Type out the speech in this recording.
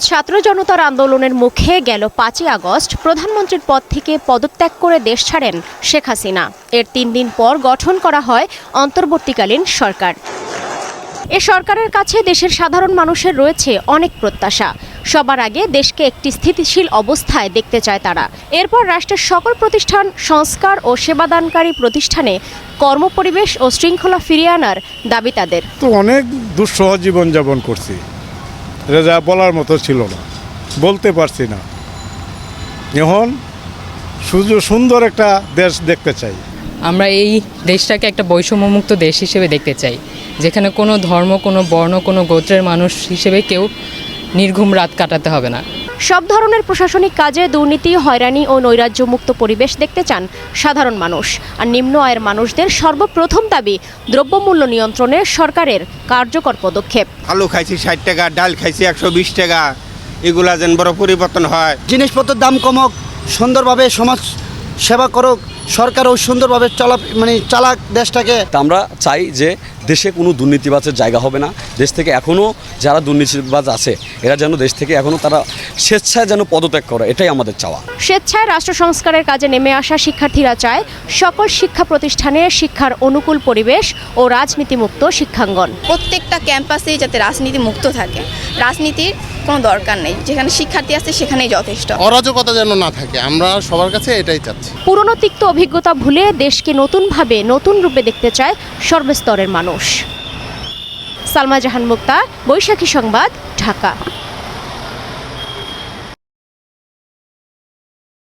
ছাত্র জনতার আন্দোলনের মুখে গেল ৫ই আগস্ট প্রধানমন্ত্রীর পদ থেকে পদত্যাগ করে দেশ ছাড়েন শেখ হাসিনা। এর ৩ দিন পর গঠন করা হয় অন্তর্বর্তীকালীন সরকার। এ সরকারের কাছে দেশের সাধারণ মানুষের রয়েছে অনেক প্রত্যাশা। সবার আগে দেশকে একটি স্থিতিশীল অবস্থায় দেখতে চায় তারা। এরপর রাষ্ট্রের সকল প্রতিষ্ঠান, সংস্কার ও সেবাদানকারী প্রতিষ্ঠানে কর্মপরিবেশ ও শৃঙ্খলা ফিরিয়ে আনার দাবি তাদের। তো অনেক দুঃসহ জীবনযাপন করছি, এটা যা বলার মতো ছিল না, বলতে পারছি না। এখন সুন্দর একটা দেশ দেখতে চাই। আমরা এই দেশটাকে একটা বৈষম্যমুক্ত দেশ হিসেবে দেখতে চাই, যেখানে কোনো ধর্ম, কোনো বর্ণ, কোনো গোত্রের মানুষ হিসেবে কেউ নির্ঘুম রাত কাটাতে হবে না। সব ধরনের প্রশাসনিক কাজে দুর্নীতি, হয়রানি ও নৈরাজ্যমুক্ত পরিবেশ দেখতে চান সাধারণ মানুষ। আর নিম্ন আয়ের মানুষদের সর্বপ্রথম দাবি দ্রব্যমূল্য নিয়ন্ত্রণে সরকারের কার্যকর পদক্ষেপ। আলু খাইছি 60 টাকা, ডাল খাইছি 120 টাকা, এগুলা যেন বড় পরিবর্তন হয়। জিনিসপত্রের দাম কমক, সুন্দরভাবে সমাজ সেবা করুক সরকার, ও সুন্দরভাবে চালাক দেশটাকে। আমরা চাই যে দেশে কোনো দুর্নীতিবাজের জায়গা হবে না। দেশ থেকে এখনও যারা দুর্নীতিবাজ আছে এরা যেন দেশ থেকে এখনও তারা স্বেচ্ছায় যেন পদত্যাগ করে, এটাই আমাদের চাওয়া। স্বেচ্ছায় রাষ্ট্র সংস্কারের কাজে নেমে আসা শিক্ষার্থীরা চায় সকল শিক্ষা প্রতিষ্ঠানে শিক্ষার অনুকূল পরিবেশ ও রাজনীতিমুক্ত শিক্ষাঙ্গন। প্রত্যেকটা ক্যাম্পাসেই যাতে রাজনীতি মুক্ত থাকে, রাজনীতির কোনো দরকার নেই, যেখানে শিক্ষার্থী আছে সেখানেই যথেষ্ট। অরাজকতা যেন না থাকে, আমরা সবার কাছে এটাই চাচ্ছি। পুরনো তিক্ত অভিজ্ঞতা ভুলে দেশকে নতুনভাবে, নতুন রূপে দেখতে চায় সর্বস্তরের মানুষ। সালমা জাহান মুক্তা, বৈশাখী সংবাদ, ঢাকা।